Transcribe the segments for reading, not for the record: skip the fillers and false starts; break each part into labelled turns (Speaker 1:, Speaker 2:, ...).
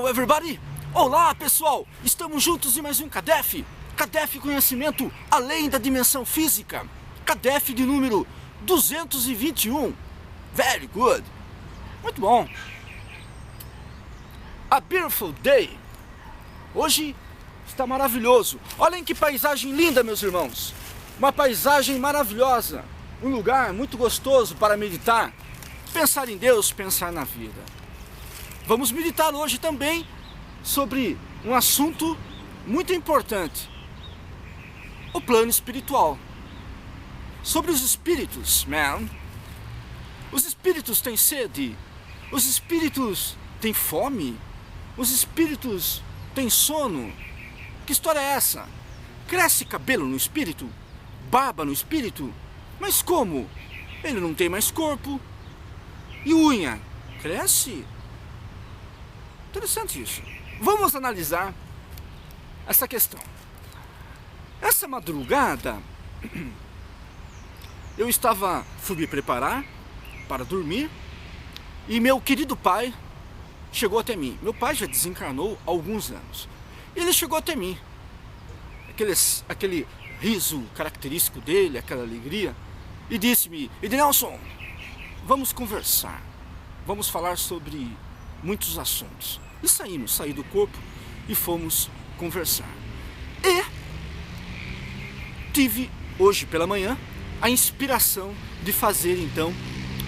Speaker 1: Hello everybody! Olá pessoal! Estamos juntos em mais um CADEF! CADEF Conhecimento Além da Dimensão Física! CADEF de número 221! Very good! Muito bom! A beautiful day! Hoje está maravilhoso! Olhem que paisagem linda, meus irmãos! Uma paisagem maravilhosa! Um lugar muito gostoso para meditar, pensar em Deus, pensar na vida. Vamos meditar hoje também sobre um assunto muito importante, o plano espiritual. Sobre os espíritos, man. Os espíritos têm sede, os espíritos têm fome, os espíritos têm sono. Que história é essa? Cresce cabelo no espírito? Barba no espírito? Mas como? Ele não tem mais corpo. E unha? Cresce? Interessante isso. Vamos analisar essa questão. Essa madrugada, eu fui me preparar para dormir e meu querido pai chegou até mim. Meu pai já desencarnou há alguns anos. Ele chegou até mim. Aquele riso característico dele, aquela alegria, e disse-me: Edenelson, vamos conversar. Vamos falar sobre muitos assuntos. E saí do corpo e fomos conversar. E tive hoje pela manhã a inspiração de fazer então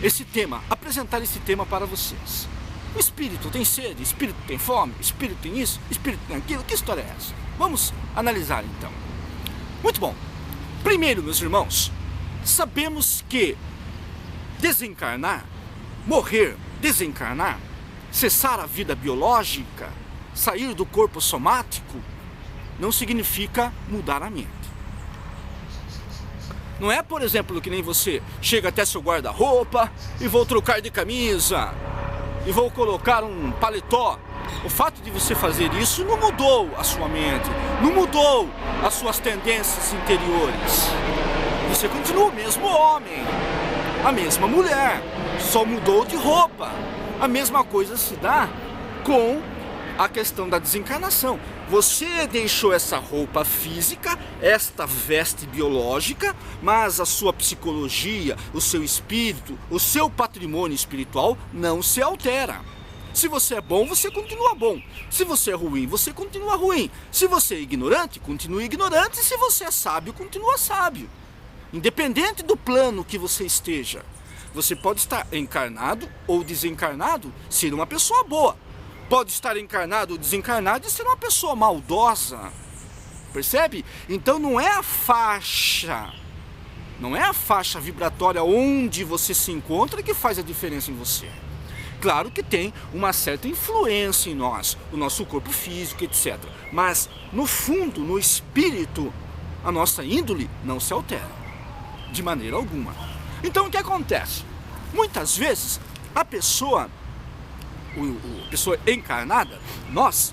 Speaker 1: esse tema, apresentar esse tema para vocês. O espírito tem sede, o espírito tem fome, o espírito tem isso, o espírito tem aquilo. Que história é essa? Vamos analisar então. Muito bom. Primeiro, meus irmãos, sabemos que desencarnar, morrer, desencarnar, cessar a vida biológica, sair do corpo somático, não significa mudar a mente. Não é, por exemplo, que nem você chega até seu guarda-roupa e vou trocar de camisa e vou colocar um paletó. O fato de você fazer isso não mudou a sua mente, não mudou as suas tendências interiores. Você continua o mesmo homem, a mesma mulher, só mudou de roupa. A mesma coisa se dá com a questão da desencarnação. Você deixou essa roupa física, esta veste biológica, mas a sua psicologia, o seu espírito, o seu patrimônio espiritual não se altera. Se você é bom, você continua bom. Se você é ruim, você continua ruim. Se você é ignorante, continua ignorante. E se você é sábio, continua sábio. Independente do plano que você esteja. Você pode estar encarnado ou desencarnado, ser uma pessoa boa. Pode estar encarnado ou desencarnado e ser uma pessoa maldosa. Percebe? Então não é a faixa vibratória onde você se encontra que faz a diferença em você. Claro que tem uma certa influência em nós, o nosso corpo físico, etc. Mas no fundo, no espírito, a nossa índole não se altera, de maneira alguma. Então o que acontece? Muitas vezes a pessoa encarnada, nós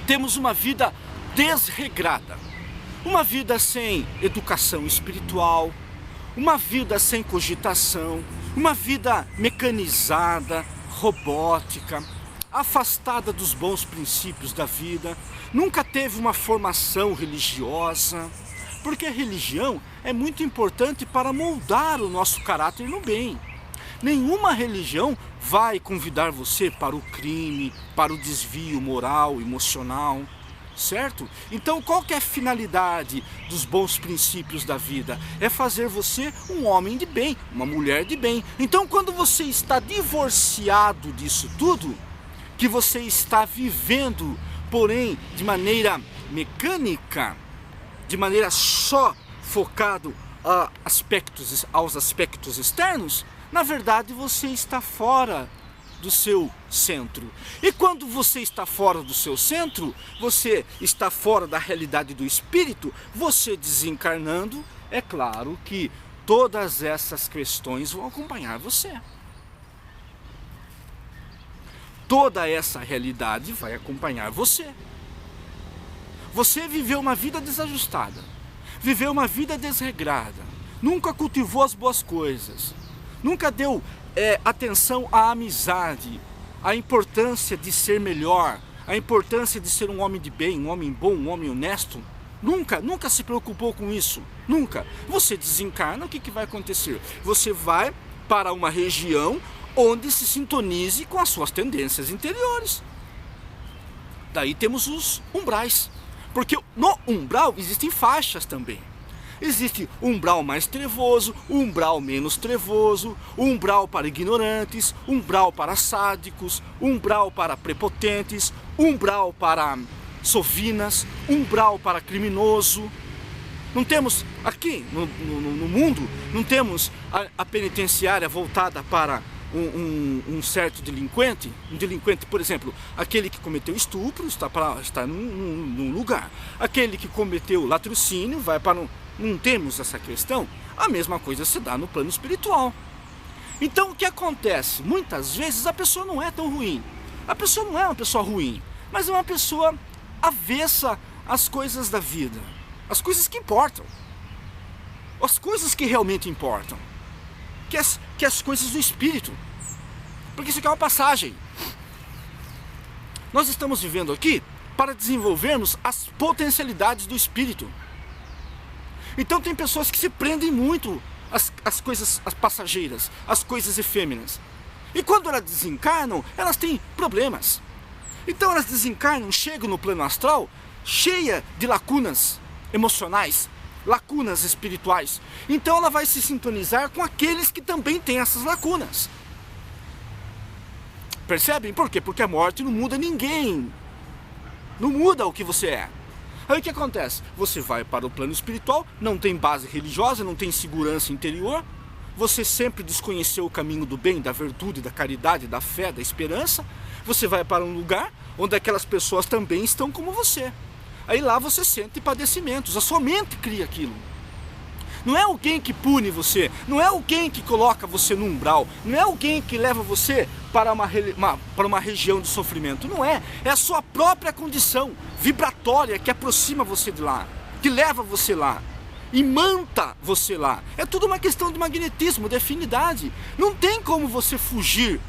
Speaker 1: temos uma vida desregrada, uma vida sem educação espiritual, uma vida sem cogitação, uma vida mecanizada, robótica, afastada dos bons princípios da vida, nunca teve uma formação religiosa. Porque a religião é muito importante para moldar o nosso caráter no bem. Nenhuma religião vai convidar você para o crime, para o desvio moral, emocional, certo? Então qual que é a finalidade dos bons princípios da vida? É fazer você um homem de bem, uma mulher de bem. Então quando você está divorciado disso tudo, que você está vivendo, porém de maneira mecânica, de maneira só focado aos aspectos externos, na verdade você está fora do seu centro. E quando você está fora do seu centro, você está fora da realidade do espírito, você desencarnando, é claro que todas essas questões vão acompanhar você. Toda essa realidade vai acompanhar você. Você viveu uma vida desajustada, viveu uma vida desregrada, nunca cultivou as boas coisas, nunca deu atenção à amizade, à importância de ser melhor, a importância de ser um homem de bem, um homem bom, um homem honesto. Nunca se preocupou com isso, nunca. Você desencarna, o que vai acontecer? Você vai para uma região onde se sintonize com as suas tendências interiores. Daí temos os umbrais, porque no umbral existem faixas também. Existe umbral mais trevoso, umbral menos trevoso, umbral para ignorantes, umbral para sádicos, umbral para prepotentes, umbral para sovinas, umbral para criminoso. Não temos aqui no mundo, não temos a penitenciária voltada para um certo delinquente. Um delinquente, por exemplo, aquele que cometeu estupro está num lugar. Aquele que cometeu latrocínio vai para um... Não temos essa questão. A mesma coisa se dá no plano espiritual. Então o que acontece? Muitas vezes a pessoa não é tão ruim. A pessoa não é uma pessoa ruim, mas é uma pessoa avessa às coisas da vida. As coisas que importam. As coisas que realmente importam. Que as coisas do espírito. Porque isso aqui é uma passagem. Nós estamos vivendo aqui para desenvolvermos as potencialidades do espírito. Então tem pessoas que se prendem muito às coisas passageiras, às coisas efêmeras. E quando elas desencarnam, elas têm problemas. Então elas desencarnam, chegam no plano astral cheia de lacunas emocionais, lacunas espirituais. Então ela vai se sintonizar com aqueles que também têm essas lacunas. Percebem? Por quê? Porque a morte não muda ninguém. Não muda o que você é. Aí o que acontece? Você vai para o plano espiritual, não tem base religiosa, não tem segurança interior, você sempre desconheceu o caminho do bem, da virtude, da caridade, da fé, da esperança, você vai para um lugar onde aquelas pessoas também estão como você. Aí lá você sente padecimentos, a sua mente cria aquilo. Não é alguém que pune você, não é alguém que coloca você no umbral, não é alguém que leva você para uma região de sofrimento, não é. É a sua própria condição vibratória que aproxima você de lá, que leva você lá, imanta você lá. É tudo uma questão de magnetismo, de afinidade. Não tem como você fugir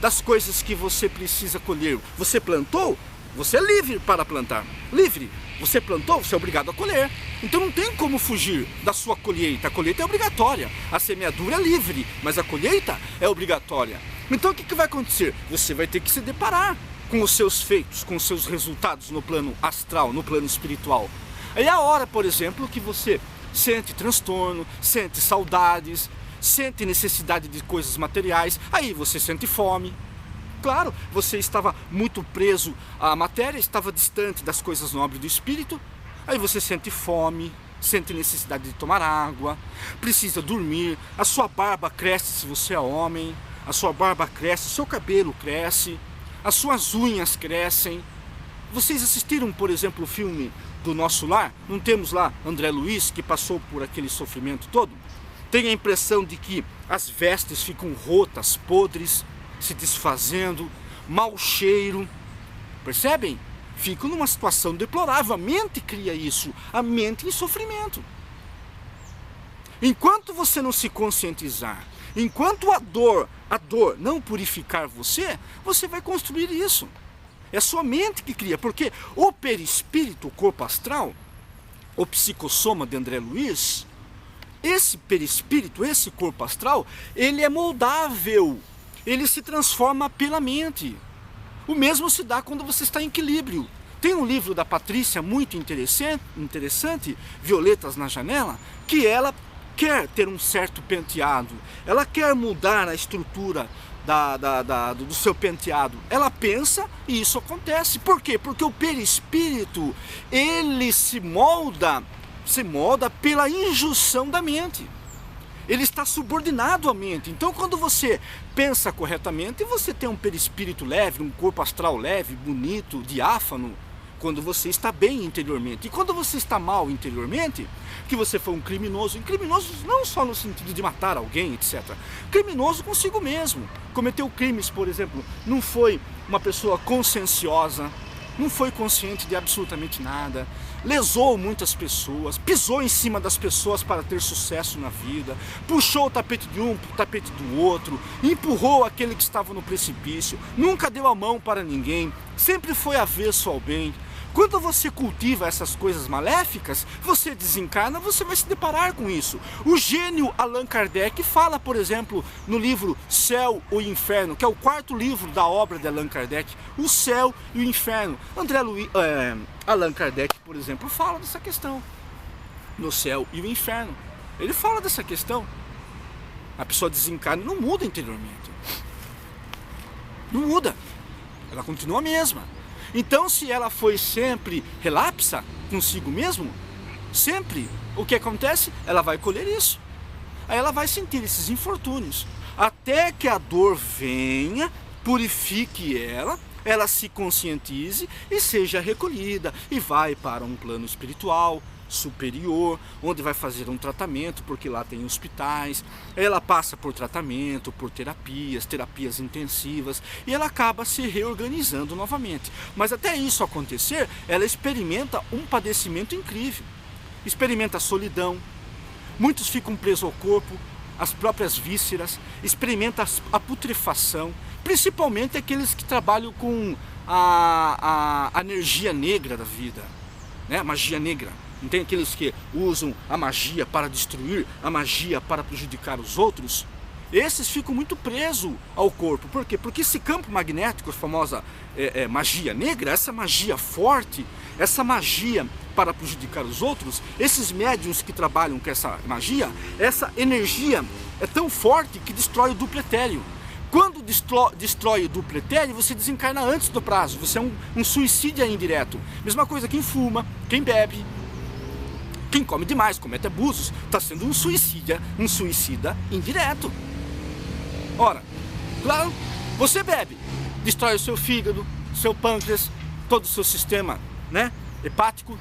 Speaker 1: das coisas que você precisa colher. Você plantou, você é livre para plantar, livre. Você plantou, você é obrigado a colher. Então não tem como fugir da sua colheita. A colheita é obrigatória. A semeadura é livre, mas a colheita é obrigatória. Então o que vai acontecer? Você vai ter que se deparar com os seus feitos, com os seus resultados no plano astral, no plano espiritual. Aí é a hora, por exemplo, que você sente transtorno, sente saudades, sente necessidade de coisas materiais, aí você sente fome. Claro, você estava muito preso à matéria, estava distante das coisas nobres do espírito, aí você sente fome, sente necessidade de tomar água, precisa dormir, a sua barba cresce se você é homem, a sua barba cresce, seu cabelo cresce, as suas unhas crescem. Vocês assistiram, por exemplo, o filme do Nosso Lar? Não temos lá André Luiz, que passou por aquele sofrimento todo? Tem a impressão de que as vestes ficam rotas, podres, se desfazendo, mau cheiro, percebem? Ficam numa situação deplorável, a mente cria isso, a mente em sofrimento. Enquanto você não se conscientizar, enquanto a dor não purificar você, você vai construir isso. É a sua mente que cria, porque o perispírito, o corpo astral, o psicossoma de André Luiz, esse perispírito, esse corpo astral, ele é moldável. Ele se transforma pela mente. O mesmo se dá quando você está em equilíbrio. Tem um livro da Patrícia muito interessante, Violetas na Janela, que ela quer ter um certo penteado. Ela quer mudar a estrutura do seu penteado. Ela pensa e isso acontece. Por quê? Porque o perispírito, ele se molda pela injunção da mente. Ele está subordinado à mente. Então quando você pensa corretamente, você tem um perispírito leve, um corpo astral leve, bonito, diáfano, quando você está bem interiormente. E quando você está mal interiormente, que você foi um criminoso não só no sentido de matar alguém, etc. Criminoso consigo mesmo. Cometeu crimes, por exemplo, não foi uma pessoa conscienciosa, não foi consciente de absolutamente nada, lesou muitas pessoas, pisou em cima das pessoas para ter sucesso na vida, puxou o tapete de um para o tapete do outro, empurrou aquele que estava no precipício, nunca deu a mão para ninguém, sempre foi avesso ao bem. Quando você cultiva essas coisas maléficas, você desencarna, você vai se deparar com isso. O gênio Allan Kardec fala, por exemplo, no livro Céu ou Inferno, que é o 4º livro da obra de Allan Kardec, o céu e o inferno. Allan Kardec, por exemplo, fala dessa questão, no céu e o inferno. Ele fala dessa questão. A pessoa desencarna, não muda interiormente. Não muda. Ela continua a mesma. Então, se ela foi sempre relapsa consigo mesmo, sempre, o que acontece? Ela vai colher isso. Aí ela vai sentir esses infortúnios, até que a dor venha, purifique ela se conscientize e seja recolhida, e vai para um plano espiritual superior, onde vai fazer um tratamento, porque lá tem hospitais, ela passa por tratamento, por terapias intensivas, e ela acaba se reorganizando novamente. Mas até isso acontecer, ela experimenta um padecimento incrível, experimenta a solidão, muitos ficam presos ao corpo, as próprias vísceras, experimenta a putrefação, principalmente aqueles que trabalham com a energia negra da vida, né? A magia negra. Não tem aqueles que usam a magia para destruir, a magia para prejudicar os outros? Esses ficam muito presos ao corpo. Por quê? Porque esse campo magnético, a famosa magia negra, essa magia forte, essa magia para prejudicar os outros, esses médiuns que trabalham com essa magia, essa energia é tão forte que destrói o duplo etéreo. Quando destrói o duplo etéreo, você desencarna antes do prazo, você é um suicídio indireto. Mesma coisa quem fuma, quem bebe, quem come demais, comete abusos, está sendo um suicida indireto. Ora, claro, você bebe, destrói o seu fígado, seu pâncreas, todo o seu sistema, né, hepático.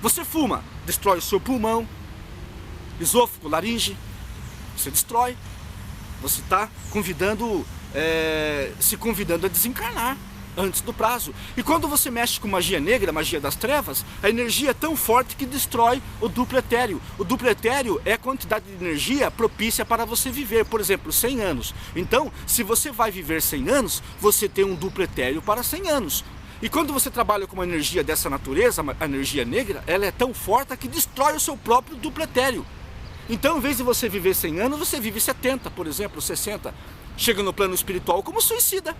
Speaker 1: Você fuma, destrói o seu pulmão, esôfago, laringe, você destrói. Você está se convidando a desencarnar antes do prazo. E quando você mexe com magia negra, magia das trevas, a energia é tão forte que destrói o duplo etéreo. O duplo etéreo é a quantidade de energia propícia para você viver, por exemplo, 100 anos. Então, se você vai viver 100 anos, você tem um duplo etéreo para 100 anos. E quando você trabalha com uma energia dessa natureza, a energia negra, ela é tão forte que destrói o seu próprio duplo etéreo. Então, em vez de você viver 100 anos, você vive 70, por exemplo, 60. Chega no plano espiritual como suicida.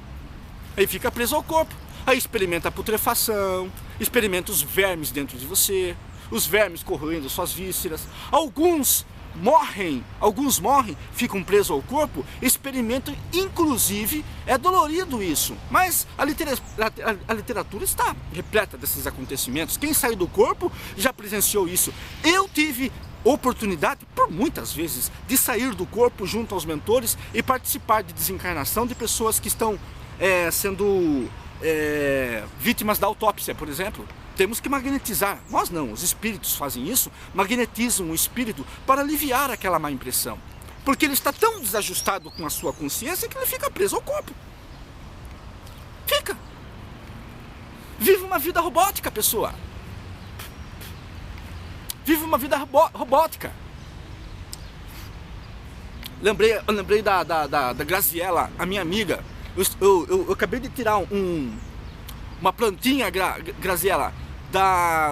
Speaker 1: Aí fica preso ao corpo. Aí experimenta a putrefação, experimenta os vermes dentro de você, os vermes corroendo suas vísceras. Alguns morrem, ficam presos ao corpo, experimentam, inclusive, é dolorido isso. Mas a literatura está repleta desses acontecimentos. Quem saiu do corpo já presenciou isso. Eu tive oportunidade, por muitas vezes, de sair do corpo junto aos mentores e participar de desencarnação de pessoas que estão sendo vítimas da autópsia, por exemplo. Temos que magnetizar, nós não, os espíritos fazem isso, magnetizam o espírito para aliviar aquela má impressão. Porque ele está tão desajustado com a sua consciência que ele fica preso ao corpo. Fica. Vive uma vida robótica, pessoa. Vive uma vida robótica. Lembrei da Graziella, a minha amiga. Eu acabei de tirar uma plantinha, Graziella,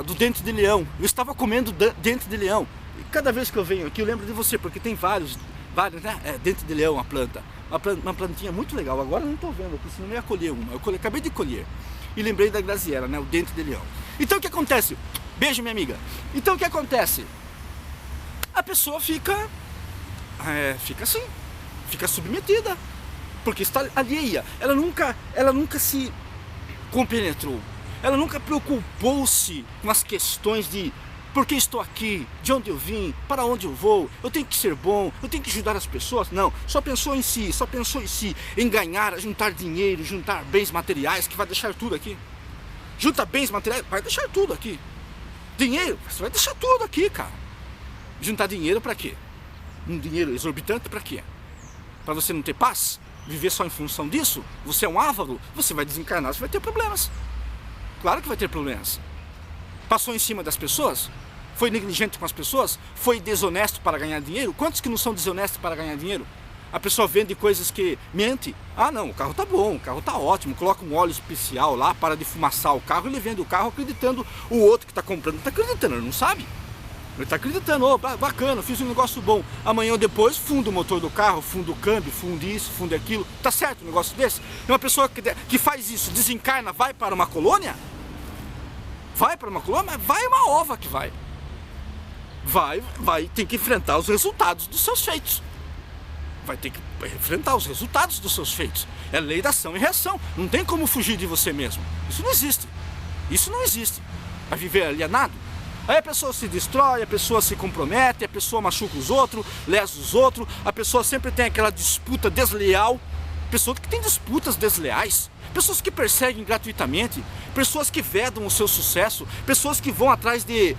Speaker 1: do dente de leão. Eu estava comendo dente de leão. E cada vez que eu venho aqui eu lembro de você, porque tem vários, né? Dente de leão, a planta. Uma plantinha muito legal. Agora eu não estou vendo aqui, senão eu ia colher uma. Acabei de colher. E lembrei da Graziella, né? O dente de leão. Então o que acontece? Beijo, minha amiga. Então o que acontece? A pessoa fica assim, fica submetida, porque está alheia. Ela nunca se compenetrou. Ela nunca preocupou-se com as questões de por que estou aqui, de onde eu vim, para onde eu vou, eu tenho que ser bom, eu tenho que ajudar as pessoas. Não, só pensou em si, em ganhar, juntar dinheiro, juntar bens materiais, que vai deixar tudo aqui. Junta bens materiais, vai deixar tudo aqui. Dinheiro, você vai deixar tudo aqui, cara. Juntar dinheiro para quê? Um dinheiro exorbitante para quê? Para você não ter paz? Viver só em função disso? Você é um avaro? Você vai desencarnar, você vai ter problemas. Claro que vai ter problemas. Passou em cima das pessoas? Foi negligente com as pessoas? Foi desonesto para ganhar dinheiro? Quantos que não são desonestos para ganhar dinheiro? A pessoa vende coisas que mente. Ah não, o carro tá bom, o carro tá ótimo, coloca um óleo especial lá para defumaçar o carro, ele vende o carro acreditando, o outro que está comprando não está acreditando, ele não sabe. Ele está acreditando, oh, bacana, fiz um negócio bom. Amanhã ou depois, funda o motor do carro, funda o câmbio, funda isso, funda aquilo. Tá certo um negócio desse? E uma pessoa que faz isso, desencarna, vai para uma colônia? Vai para uma colônia? Mas vai uma ova que vai. Tem que enfrentar os resultados dos seus feitos. Vai ter que enfrentar os resultados dos seus feitos. É lei da ação e reação. Não tem como fugir de você mesmo. Isso não existe. Isso não existe. Vai viver alienado? Aí a pessoa se destrói, a pessoa se compromete, a pessoa machuca os outros, lesa os outros, a pessoa sempre tem aquela disputa desleal, pessoas que têm disputas desleais, pessoas que perseguem gratuitamente, pessoas que vedam o seu sucesso, pessoas que vão atrás de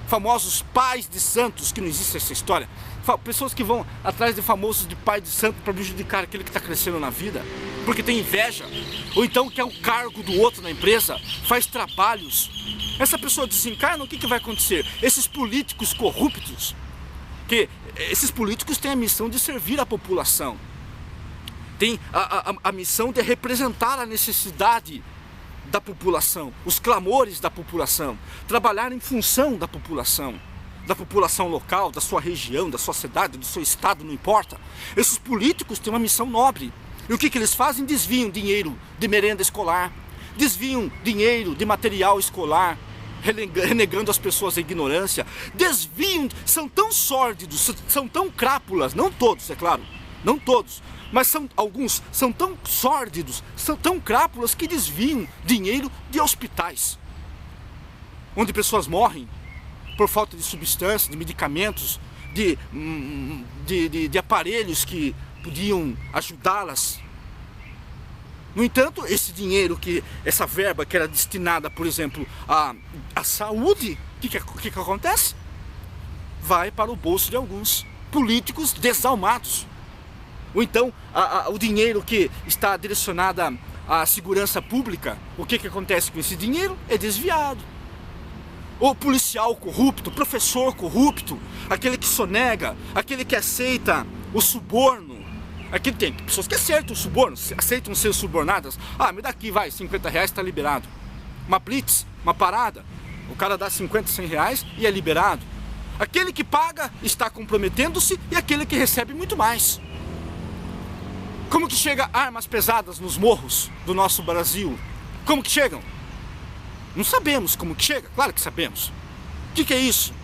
Speaker 1: famosos pais de santos, que não existe essa história, pessoas que vão atrás de famosos de pai de santo para prejudicar aquele que está crescendo na vida, porque tem inveja, ou então quer o cargo do outro na empresa, faz trabalhos. Essa pessoa desencarna, o que vai acontecer? Esses políticos corruptos, esses políticos têm a missão de servir a população, tem a missão de representar a necessidade da população, os clamores da população, trabalhar em função da população local, da sua região, da sua cidade, do seu estado, não importa. Esses políticos têm uma missão nobre. E o que eles fazem? Desviam dinheiro de merenda escolar, desviam dinheiro de material escolar, renegando as pessoas à ignorância, desviam, são tão sórdidos, são tão crápulas, não todos, é claro, não todos, mas alguns são tão sórdidos, são tão crápulas que desviam dinheiro de hospitais, onde pessoas morrem por falta de substâncias, de medicamentos, de aparelhos que podiam ajudá-las. No entanto, esse dinheiro, essa verba que era destinada, por exemplo, à saúde, o que acontece? Vai para o bolso de alguns políticos desalmados. Ou então, o dinheiro que está direcionado à segurança pública, o que acontece com esse dinheiro? É desviado. O policial corrupto, o professor corrupto, aquele que sonega, aquele que aceita o suborno. Aqui tem pessoas que aceitam o suborno, aceitam ser subornadas. Ah, me dá aqui, vai, 50 reais, está liberado. Uma blitz, uma parada, o cara dá 50, 100 reais e é liberado. Aquele que paga está comprometendo-se e aquele que recebe muito mais. Como que chega armas pesadas nos morros do nosso Brasil? Como que chegam? Não sabemos como que chega, claro que sabemos. O que é isso?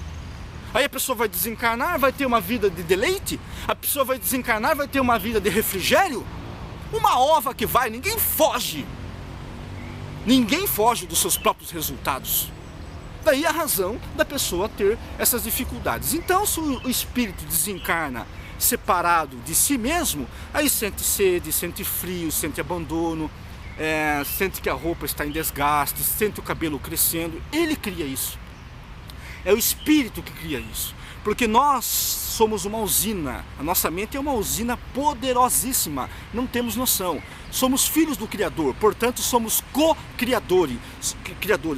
Speaker 1: Aí a pessoa vai desencarnar, vai ter uma vida de deleite? A pessoa vai desencarnar, vai ter uma vida de refrigério? Uma ova que vai, ninguém foge. Ninguém foge dos seus próprios resultados. Daí a razão da pessoa ter essas dificuldades. Então, se o espírito desencarna separado de si mesmo, aí sente sede, sente frio, sente abandono, sente que a roupa está em desgaste, sente o cabelo crescendo. Ele cria isso. É o espírito que cria isso. Porque nós somos uma usina, a nossa mente é uma usina poderosíssima, não temos noção. Somos filhos do Criador, portanto somos co-criadores,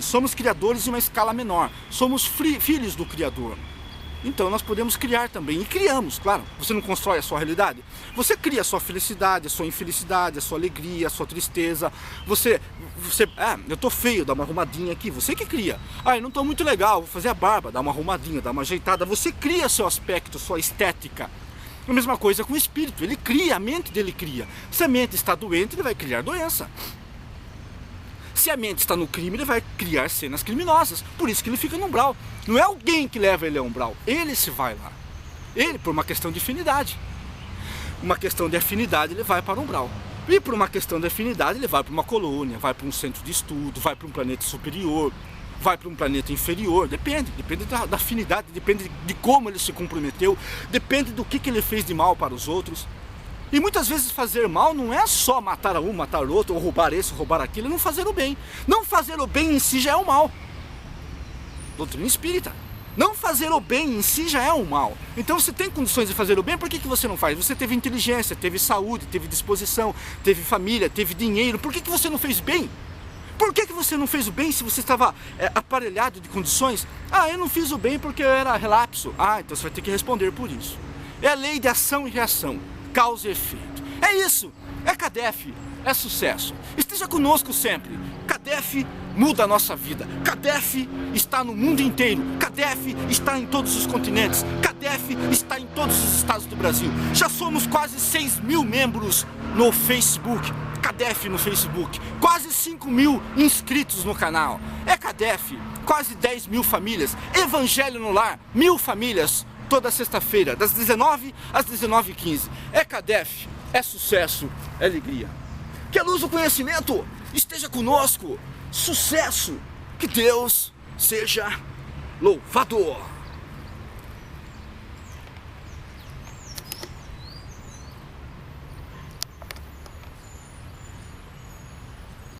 Speaker 1: somos criadores em uma escala menor, somos filhos do Criador. Então nós podemos criar também, e criamos, claro. Você não constrói a sua realidade? Você cria a sua felicidade, a sua infelicidade, a sua alegria, a sua tristeza. Eu tô feio, dá uma arrumadinha aqui, você que cria. Eu não tô muito legal, vou fazer a barba, dá uma arrumadinha, dá uma ajeitada. Você cria seu aspecto, sua estética. A mesma coisa com o espírito, ele cria, a mente dele cria. Se a mente está doente, ele vai criar doença. Se a mente está no crime, ele vai criar cenas criminosas. Por isso que ele fica no umbral. Não é alguém que leva ele ao umbral, ele se vai lá. Ele, por uma questão de afinidade. Uma questão de afinidade, ele vai para o umbral. E por uma questão de afinidade, ele vai para uma colônia, vai para um centro de estudo, vai para um planeta superior, vai para um planeta inferior. Depende da afinidade, depende de como ele se comprometeu, depende do que ele fez de mal para os outros. E muitas vezes fazer mal não é só matar um, matar o outro, ou roubar esse, ou roubar aquilo, e não fazer o bem. Não fazer o bem em si já é o mal. Doutrina espírita. Não fazer o bem em si já é o mal. Então você tem condições de fazer o bem, por que você não faz? Você teve inteligência, teve saúde, teve disposição, teve família, teve dinheiro, por que você não fez bem? Por que você não fez o bem se você estava aparelhado de condições? Ah, eu não fiz o bem porque eu era relapso. Ah, então você vai ter que responder por isso. É a lei de ação e reação, causa e efeito. É isso, é CADEF, é sucesso. Esteja conosco sempre. CADEF muda a nossa vida. CADEF está no mundo inteiro. CADEF está em todos os continentes. CADEF está em todos os estados do Brasil. Já somos quase 6.000 membros no Facebook. CADEF no Facebook. Quase 5.000 inscritos no canal. É CADEF. Quase 10.000 famílias. Evangelho no Lar. 1.000 famílias. Toda sexta-feira, das 19 às 19h15. É CADEF. É sucesso. É alegria. Que a luz do conhecimento esteja conosco. Sucesso! Que Deus seja louvado!